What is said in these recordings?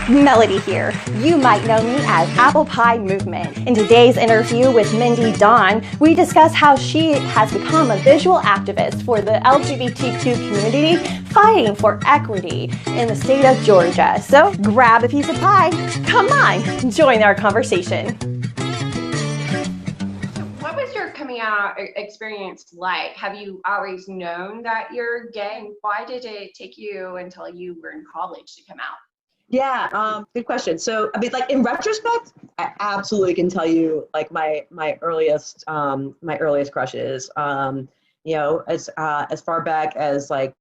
Melody here. You might know me as ApplePie Movement. In today's interview with Mindy Dawn, we discuss how she has become a visual activist for the LGBTQ community, fighting for equity in the state of Georgia. So grab a piece of pie. Come on, join our conversation. What was your coming out experience like? Have you always known that you're gay? And why did it take you until you were in college to come out? Yeah, good question. So, I mean, like in retrospect, I absolutely can tell you like my earliest crushes. As far back as like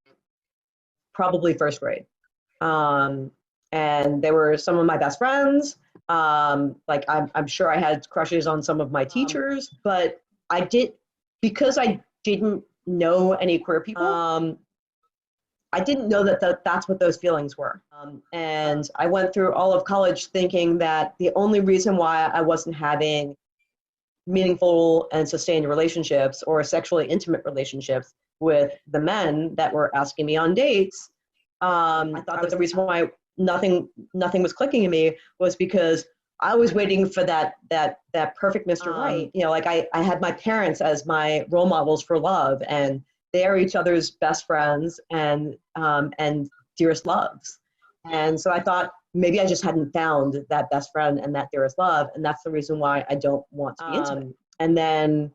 probably first grade, and they were some of my best friends. Like I'm sure I had crushes on some of my teachers, but because I didn't know any queer people. I didn't know that that's what those feelings were. And I went through all of college thinking that the only reason why I wasn't having meaningful and sustained relationships or sexually intimate relationships with the men that were asking me on dates, I thought that the reason why nothing was clicking in me was because I was waiting for that perfect Mr. Right. Like I had my parents as my role models for love, and they are each other's best friends and dearest loves. And so I thought maybe I just hadn't found that best friend and that dearest love, and that's the reason why I don't want to be intimate. And then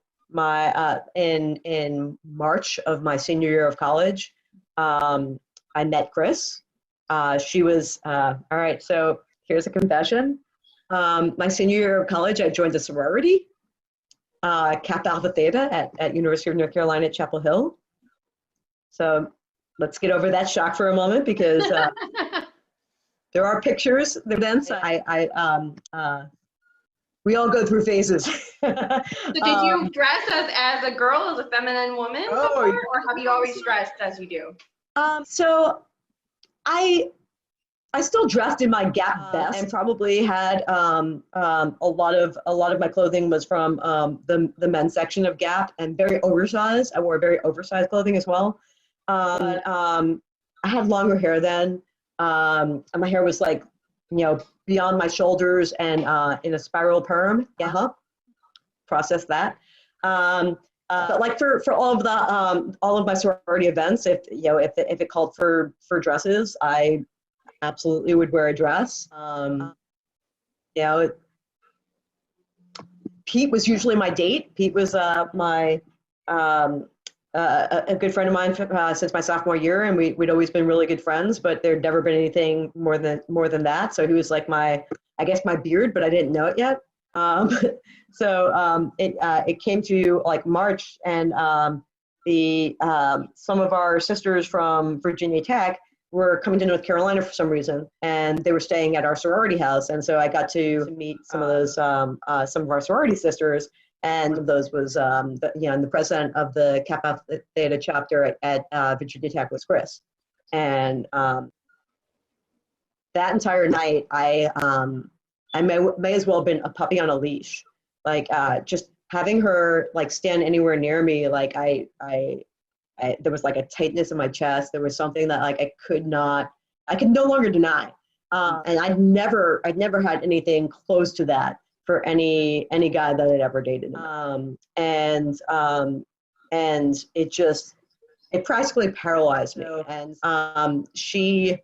in March of my senior year of college, I met Chris. She was all right. So here's a confession. My senior year of college, I joined a sorority, Kappa Alpha Theta at University of North Carolina at Chapel Hill. So let's get over that shock for a moment, because there are pictures, the events. We all go through phases. So did you dress as a girl, as a feminine woman before, or have you always dressed as you do? So I still dressed in my Gap vest, and probably had a lot of my clothing was from the men's section of Gap, and very oversized. I wore very oversized clothing as well. But I had longer hair then, and my hair was like, beyond my shoulders and in a spiral perm. Yeah, process that. But like for all of my sorority events, if it called for dresses, I absolutely would wear a dress. Pete was usually my date. Pete was my a good friend of mine since my sophomore year, and we'd always been really good friends, but there'd never been anything more than that. So he was like my beard, but I didn't know it yet. So it came to like March, and some of our sisters from Virginia Tech were coming to North Carolina for some reason, and they were staying at our sorority house, and so I got to meet some of those some of our sorority sisters. And one of those was, the president of the Kappa Alpha Theta chapter at Virginia Tech was Chris. And that entire night, I may as well have been a puppy on a leash. Like just having her like stand anywhere near me, like I there was like a tightness in my chest. There was something that like I could no longer deny. And I'd never had anything close to that for any guy that I'd ever dated. And it practically paralyzed me. And she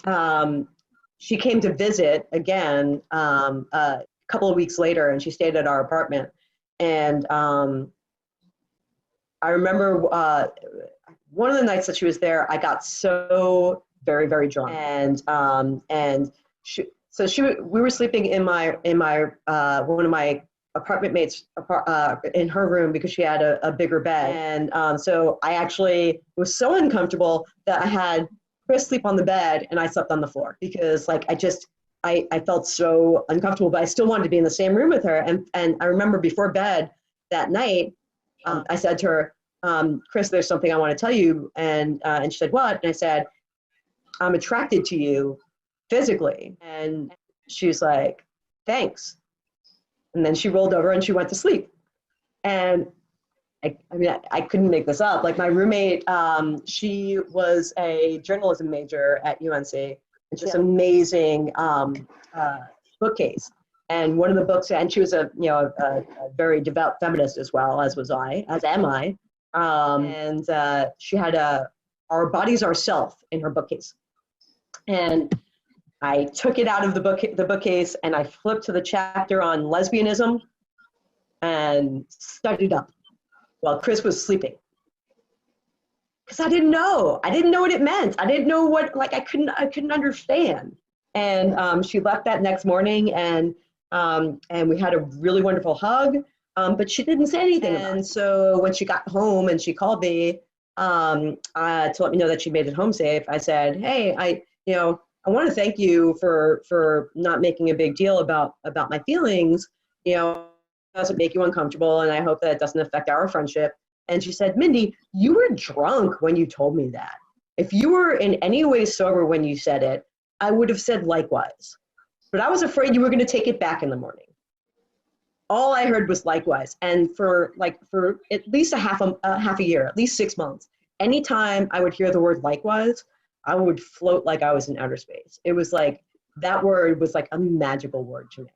came to visit again a couple of weeks later, and she stayed at our apartment. And I remember one of the nights that she was there, I got so very, very drunk, and we were sleeping in my one of my apartment mates in her room, because she had a bigger bed. And so I actually was so uncomfortable that I had Chris sleep on the bed and I slept on the floor, because like I felt so uncomfortable, but I still wanted to be in the same room with her. And I remember before bed that night, I said to her, Chris, there's something I want to tell you. And she said, what? And I said, I'm attracted to you physically. And she was like, thanks. And then she rolled over and she went to sleep. And I couldn't make this up. Like my roommate, she was a journalism major at UNC. It's this amazing bookcase. And one of the books, and she was a very devout feminist as well, as was I, as am I. And she had Our Bodies Are Self in her bookcase. And I took it out of the bookcase and I flipped to the chapter on lesbianism and studied up while Chris was sleeping. Because I didn't know what it meant. I didn't know what, like, I couldn't understand. And she left that next morning, and we had a really wonderful hug, but she didn't say anything about it. And so when she got home and she called me to let me know that she made it home safe, I said, hey, I want to thank you for not making a big deal about my feelings. It doesn't make you uncomfortable, and I hope that it doesn't affect our friendship. And she said, Mindy, you were drunk when you told me that. If you were in any way sober when you said it, I would have said likewise. But I was afraid you were going to take it back in the morning. All I heard was likewise. And for at least a half a year, at least 6 months, anytime I would hear the word likewise, I would float like I was in outer space. It was like, that word was like a magical word to me.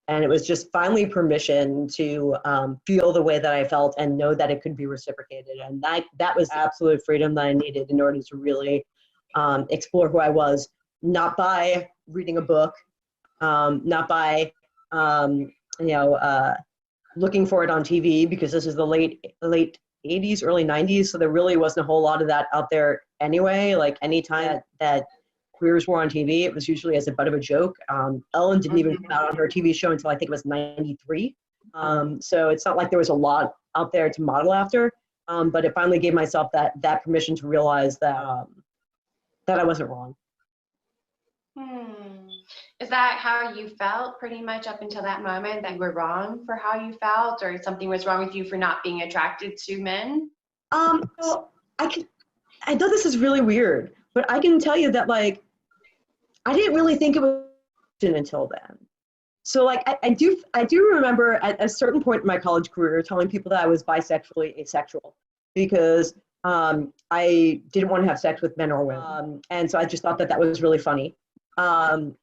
And it was just finally permission to feel the way that I felt and know that it could be reciprocated. And that was absolute freedom that I needed in order to really explore who I was, not by reading a book, not by looking for it on TV, because this is the late 80s, early 90s. So there really wasn't a whole lot of that out there anyway. Like anytime that queers were on TV, it was usually as a butt of a joke. Ellen didn't even come out on her TV show until I think it was 93. So it's not like there was a lot out there to model after, but it finally gave myself that permission to realize that I wasn't wrong. Is that how you felt pretty much up until that moment, that you were wrong for how you felt, or something was wrong with you for not being attracted to men? Well, I know this is really weird, but I can tell you that, like, I didn't really think it was until then. So like I do remember at a certain point in my college career telling people that I was bisexually asexual, because I didn't want to have sex with men or women, and so I just thought that was really funny. And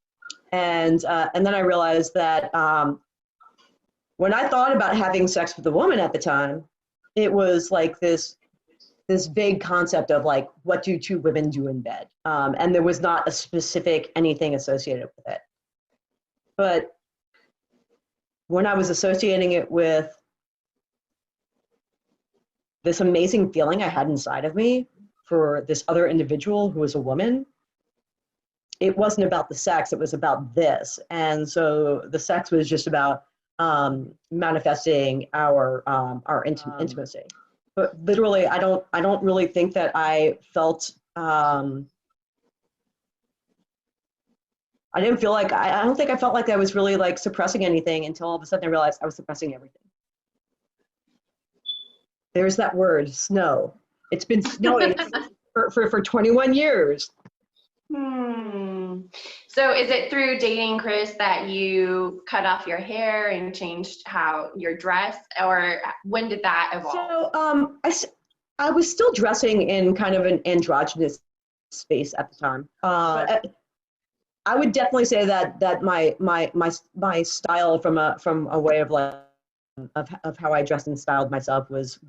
then I realized that when I thought about having sex with a woman at the time, it was like this vague concept of like, what do two women do in bed? And there was not a specific anything associated with it. But when I was associating it with this amazing feeling I had inside of me for this other individual who was a woman, it wasn't about the sex, it was about this. And so the sex was just about manifesting our intimacy. But literally, I don't really think that I felt, I don't think I felt like I was really like suppressing anything until all of a sudden I realized I was suppressing everything. There's that word, snow. It's been snowing for 21 years. So is it through dating Chris that you cut off your hair and changed how you're dressed, or when did that evolve? So I was still dressing in kind of an androgynous space at the time. But I would definitely say that my style from a way of like of how I dressed and styled myself was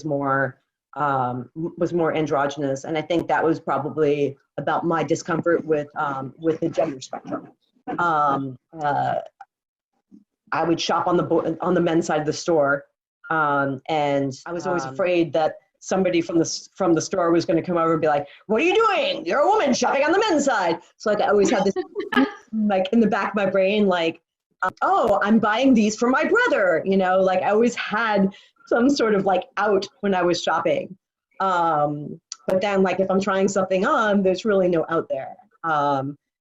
more androgynous, and I think that was probably about my discomfort with the gender spectrum. I would shop on the men's side of the store, and I was always afraid that somebody from the store was going to come over and be like, "What are you doing? You're a woman shopping on the men's side." So like I always had this like in the back of my brain, like, "Oh, I'm buying these for my brother," like I always had some sort of like out when I was shopping. But then like if I'm trying something on, there's really no out there.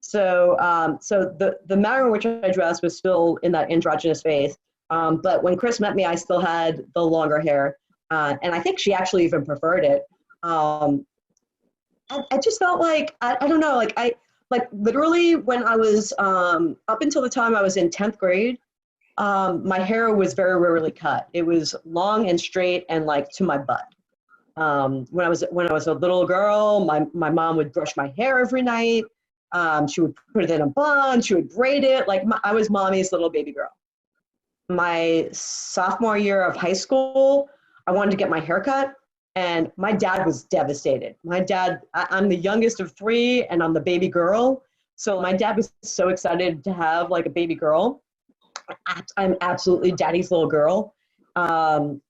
So the manner in which I dressed was still in that androgynous phase. But when Chris met me, I still had the longer hair. And I think she actually even preferred it. I just felt like, I don't know, like literally when I was, up until the time I was in 10th grade, my hair was very rarely cut. It was long and straight and like to my butt. When I was a little girl, my mom would brush my hair every night. She would put it in a bun. She would braid it. Like I was mommy's little baby girl. My sophomore year of high school, I wanted to get my hair cut, and my dad was devastated. My dad, I'm the youngest of three, and I'm the baby girl. So my dad was so excited to have like a baby girl. I'm absolutely daddy's little girl. When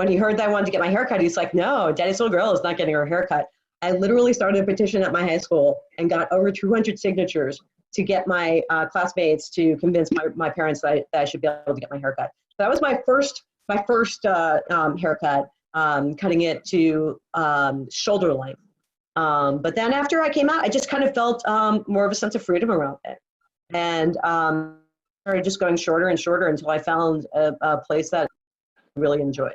he heard that I wanted to get my hair cut, he's like, no, daddy's little girl is not getting her hair cut. I literally started a petition at my high school and got over 200 signatures to get my classmates to convince my parents that I should be able to get my hair cut. So that was my first haircut, cutting it to shoulder length. But then after I came out, I just kind of felt more of a sense of freedom around it. And started just going shorter and shorter until I found a place that I really enjoyed.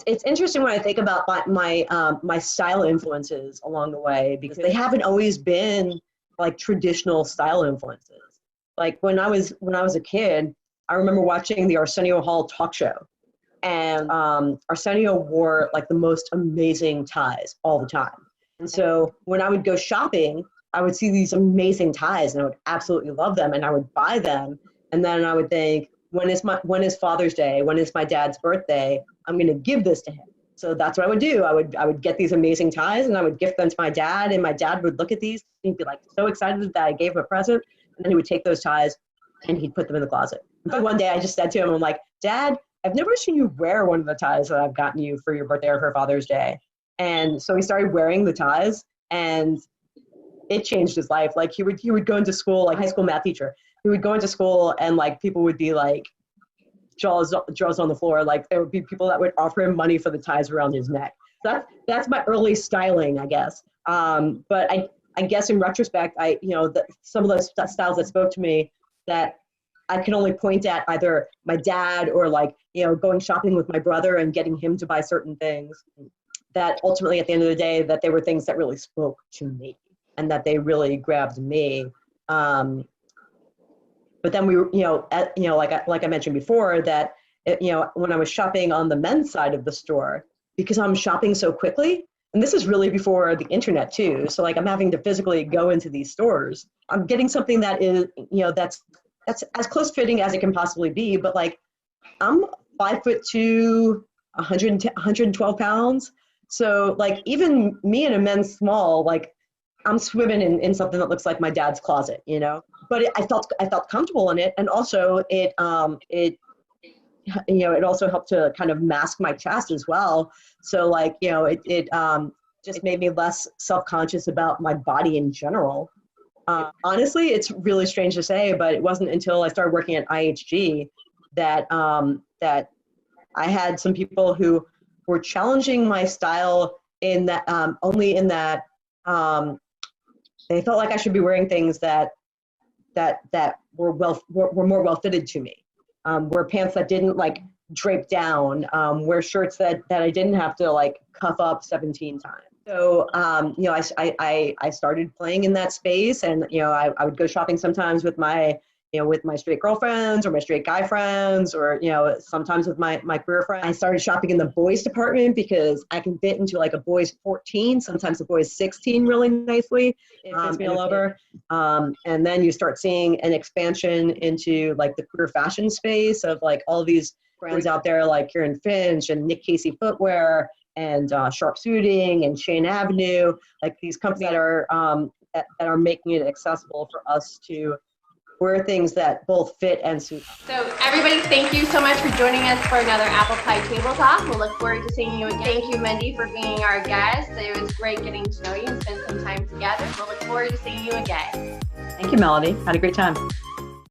It's interesting when I think about my style influences along the way, because they haven't always been like traditional style influences. Like when I was a kid, I remember watching the Arsenio Hall talk show, and Arsenio wore like the most amazing ties all the time. And so when I would go shopping, I would see these amazing ties and I would absolutely love them, and I would buy them. And then I would think, when is Father's Day? When is my dad's birthday? I'm going to give this to him. So that's what I would do. I would get these amazing ties and I would gift them to my dad, and my dad would look at these and he'd be like so excited that I gave him a present. And then he would take those ties and he'd put them in the closet. But one day I just said to him, I'm like, Dad, I've never seen you wear one of the ties that I've gotten you for your birthday or for Father's Day. And so he started wearing the ties, and it changed his life. Like he would go into school, like high school math teacher. He would go into school and like people would be like jaws on the floor. Like there would be people that would offer him money for the ties around his neck. That's my early styling, I guess. But I guess in retrospect, some of those styles that spoke to me that I can only point at either my dad or like, going shopping with my brother and getting him to buy certain things, that ultimately at the end of the day, that they were things that really spoke to me and that they really grabbed me. But then we were, like I mentioned before, that, when I was shopping on the men's side of the store, because I'm shopping so quickly, and this is really before the internet too. So like I'm having to physically go into these stores. I'm getting something that is, that's as close fitting as it can possibly be. But like I'm 5'2", 112 pounds. So like even me in a men's small, like I'm swimming in something that looks like my dad's closet, but I felt comfortable in it. And also it also helped to kind of mask my chest as well. So like, it just made me less self-conscious about my body in general. Honestly, it's really strange to say, but it wasn't until I started working at IHG that I had some people who were challenging my style in that, only in that, they felt like I should be wearing things that were more well fitted to me. Wear pants that didn't like drape down, wear shirts that I didn't have to like cuff up 17 times. So, I started playing in that space, and, I would go shopping sometimes with my straight girlfriends or my straight guy friends, or, sometimes with my queer friends. I started shopping in the boys department because I can fit into like a boys 14, sometimes a boys 16 really nicely. It fits me all over. And then you start seeing an expansion into like the queer fashion space of like all these brands out there like Kieran Finch and Nick Casey Footwear and Sharp Suiting and Shane Avenue, like these companies that are making it accessible for us to wear things that both fit and suit. So everybody, thank you so much for joining us for another ApplePie Table Talk. We'll look forward to seeing you again. Thank you, Mindy, for being our guest. It was great getting to know you and spend some time together. We'll look forward to seeing you again. Thank you, Melody. Had a great time.